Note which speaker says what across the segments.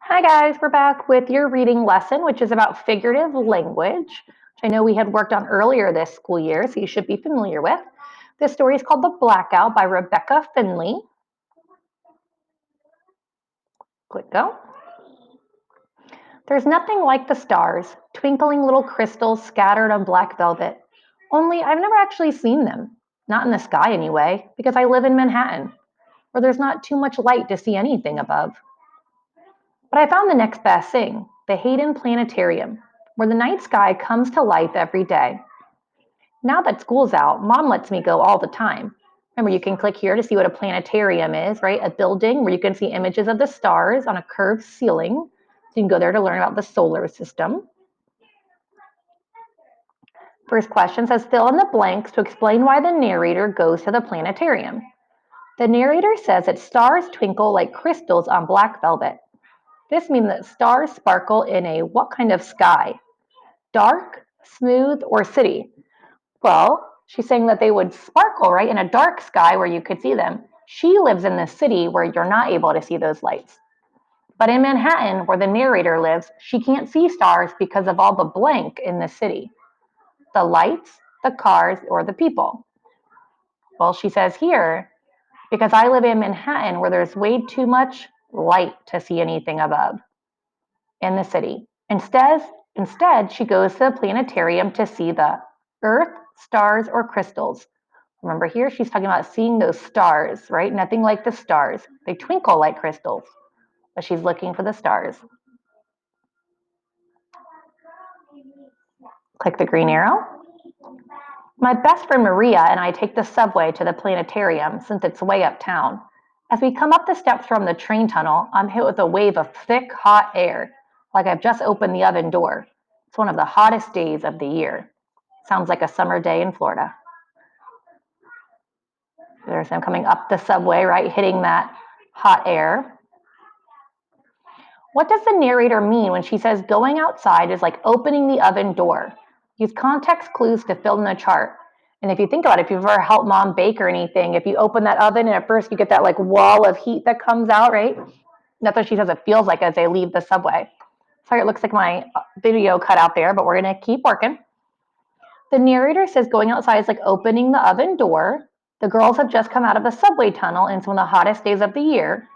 Speaker 1: Hi guys, we're back with your reading lesson, which is about figurative language, which I know we had worked on earlier this school year, so you should be familiar with. This story is called The Blackout by Rebecca Finley. Click go. There's nothing like the stars, twinkling little crystals scattered on black velvet. Only I've never actually seen them. Not in the sky anyway, because I live in Manhattan, where there's not too much light to see anything above. But I found the next best thing, the Hayden Planetarium, where the night sky comes to life every day. Now that school's out, Mom lets me go all the time. Remember, you can click here to see what a planetarium is, right? A building where you can see images of the stars on a curved ceiling. So you can go there to learn about the solar system. First question says, fill in the blanks to explain why the narrator goes to the planetarium. The narrator says that stars twinkle like crystals on black velvet. This means that stars sparkle in a what kind of sky? Dark, smooth, or city? Well, she's saying that they would sparkle, right, in a dark sky where you could see them. She lives in the city where you're not able to see those lights. But in Manhattan, where the narrator lives, she can't see stars because of all the blank in the city. The lights, the cars, or the people. Well, she says here, because I live in Manhattan where there's way too much light to see anything above in the city. Instead, she goes to the planetarium to see the Earth, stars, or crystals. Remember here, she's talking about seeing those stars, right? Nothing like the stars. They twinkle like crystals, but she's looking for the stars. Click the green arrow. My best friend Maria and I take the subway to the planetarium since it's way uptown. As we come up the steps from the train tunnel, I'm hit with a wave of thick, hot air, like I've just opened the oven door. It's one of the hottest days of the year. Sounds like a summer day in Florida. There's him coming up the subway, right, hitting that hot air. What does the narrator mean when she says going outside is like opening the oven door? Use context clues to fill in the chart. And if you think about it, if you've ever helped mom bake or anything, if you open that oven and at first you get that like wall of heat that comes out, right? That's what she says it feels like as they leave the subway. Sorry, it looks like my video cut out there, but we're gonna keep working. The narrator says going outside is like opening the oven door. The girls have just come out of a subway tunnel and it's one of the hottest days of the year.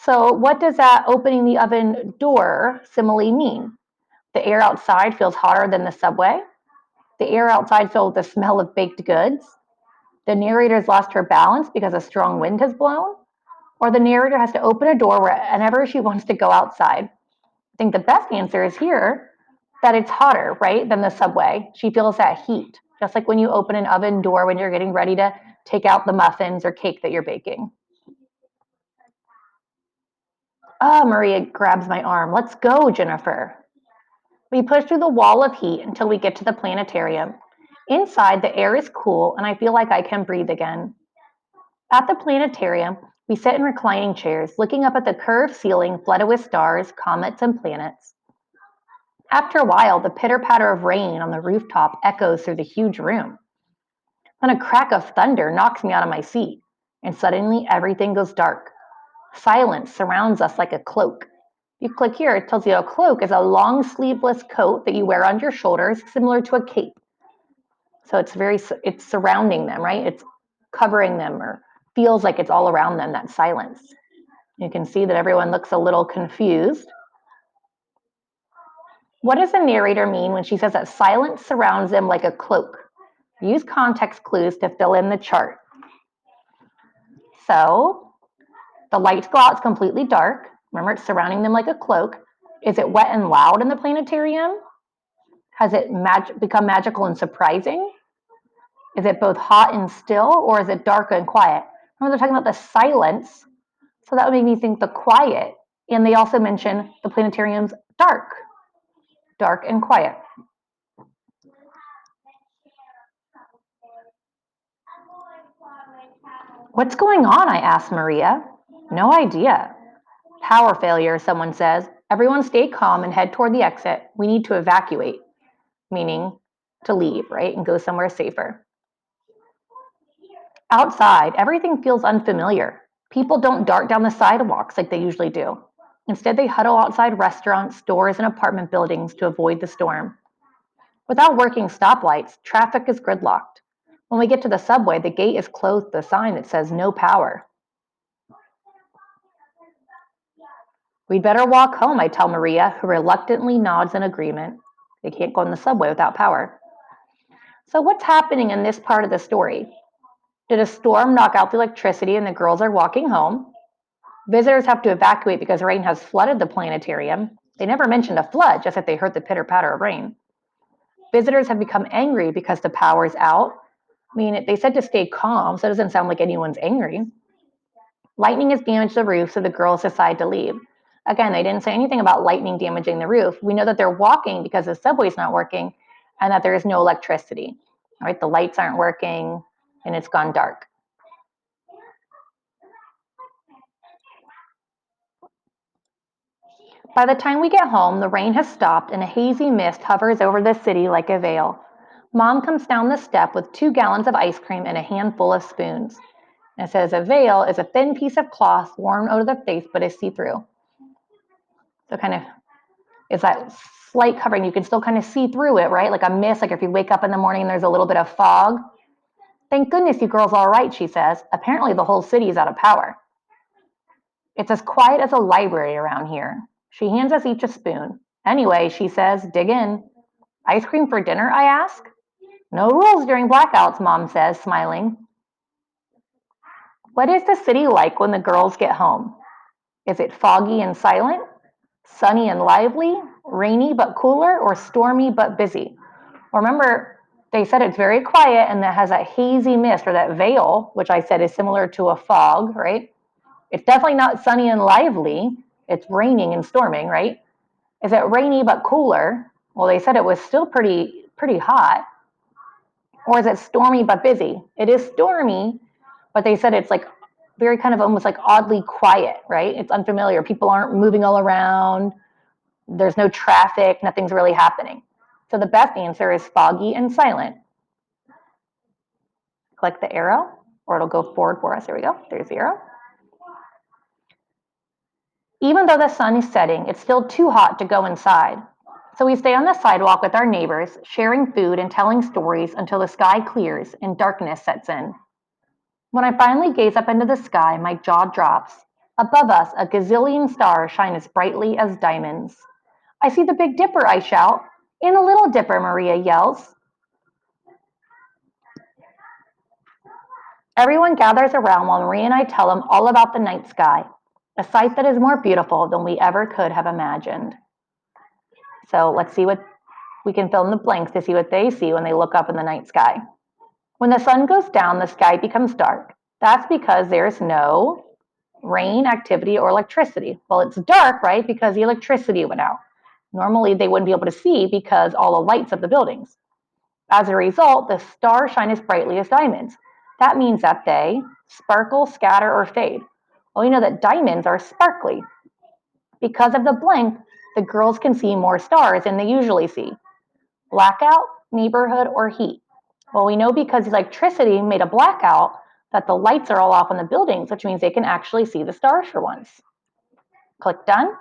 Speaker 1: So what does that opening the oven door simile mean? The air outside feels hotter than the subway. The air outside filled with the smell of baked goods. The narrator's lost her balance because a strong wind has blown. Or the narrator has to open a door whenever she wants to go outside. I think the best answer is here that it's hotter, right, than the subway. She feels that heat, just like when you open an oven door when you're getting ready to take out the muffins or cake that you're baking. Oh, Maria grabs my arm. Let's go, Jennifer. We push through the wall of heat until we get to the planetarium. Inside, the air is cool and I feel like I can breathe again. At the planetarium, we sit in reclining chairs, looking up at the curved ceiling flooded with stars, comets, and planets. After a while, the pitter-patter of rain on the rooftop echoes through the huge room. Then a crack of thunder knocks me out of my seat, and suddenly everything goes dark. Silence surrounds us like a cloak. You click here, it tells you a cloak is a long sleeveless coat that you wear on your shoulders, similar to a cape. So it's surrounding them, right? It's covering them or feels like it's all around them, that silence. You can see that everyone looks a little confused. What does the narrator mean when she says that silence surrounds them like a cloak? Use context clues to fill in the chart. So the lights go out, it's completely dark. Remember, it's surrounding them like a cloak. Is it wet and loud in the planetarium? Has it become magical and surprising? Is it both hot and still, or is it dark and quiet? Remember, they're talking about the silence, so that would make me think the quiet. And they also mention the planetarium's dark and quiet. What's going on? I asked Maria. No idea. Power failure, someone says. Everyone stay calm and head toward the exit. We need to evacuate, meaning to leave, right, and go somewhere safer. Outside, everything feels unfamiliar. People don't dart down the sidewalks like they usually do. Instead, they huddle outside restaurants, stores, and apartment buildings to avoid the storm. Without working stoplights, traffic is gridlocked. When we get to the subway, the gate is closed with a sign that says no power. We'd better walk home, I tell Maria, who reluctantly nods in agreement. They can't go on the subway without power. So what's happening in this part of the story? Did a storm knock out the electricity and the girls are walking home? Visitors have to evacuate because rain has flooded the planetarium. They never mentioned a flood, just that they heard the pitter-patter of rain. Visitors have become angry because the power's out. I mean, they said to stay calm, so it doesn't sound like anyone's angry. Lightning has damaged the roof, so the girls decide to leave. Again, they didn't say anything about lightning damaging the roof. We know that they're walking because the subway's not working and that there is no electricity. Right? The lights aren't working and it's gone dark. By the time we get home, the rain has stopped and a hazy mist hovers over the city like a veil. Mom comes down the step with 2 gallons of ice cream and a handful of spoons. And it says a veil is a thin piece of cloth worn over the face but is see-through. So kind of it's that slight covering. You can still kind of see through it, right? Like a mist, like if you wake up in the morning and there's a little bit of fog. Thank goodness you girls are all right, she says. Apparently the whole city is out of power. It's as quiet as a library around here. She hands us each a spoon. Anyway, she says, dig in. Ice cream for dinner, I ask. No rules during blackouts, Mom says, smiling. What is the city like when the girls get home? Is it foggy and silent? Sunny and lively? Rainy but cooler? Or stormy but busy? Remember, they said it's very quiet and that has that hazy mist or that veil, which I said is similar to a fog, right? It's definitely not sunny and lively. It's raining and storming, right? Is it rainy but cooler? Well, they said it was still pretty hot. Or is it stormy but busy? It is stormy, but they said it's like very kind of almost like oddly quiet, right? It's unfamiliar. People aren't moving all around. There's no traffic. Nothing's really happening. So the best answer is foggy and silent. Click the arrow, or it'll go forward for us. Here we go. There's the arrow. Even though the sun is setting, it's still too hot to go inside. So we stay on the sidewalk with our neighbors, sharing food and telling stories until the sky clears and darkness sets in. When I finally gaze up into the sky, my jaw drops. Above us, a gazillion stars shine as brightly as diamonds. I see the Big Dipper, I shout. And the Little Dipper, Maria yells. Everyone gathers around while Maria and I tell them all about the night sky, a sight that is more beautiful than we ever could have imagined. So let's see what we can fill in the blanks to see what they see when they look up in the night sky. When the sun goes down, the sky becomes dark. That's because there's no rain, activity, or electricity. Well, it's dark, right? Because the electricity went out. Normally, they wouldn't be able to see because all the lights of the buildings. As a result, the stars shine as brightly as diamonds. That means that they sparkle, scatter, or fade. Well, we know that diamonds are sparkly. Because of the blank, the girls can see more stars than they usually see. Blackout, neighborhood, or heat. Well, we know because electricity made a blackout that the lights are all off in the buildings, which means they can actually see the stars for once. Click done,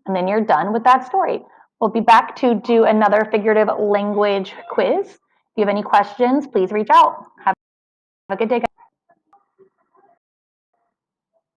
Speaker 1: and then you're done with that story. We'll be back to do another figurative language quiz. If you have any questions, please reach out. Have a good day, guys.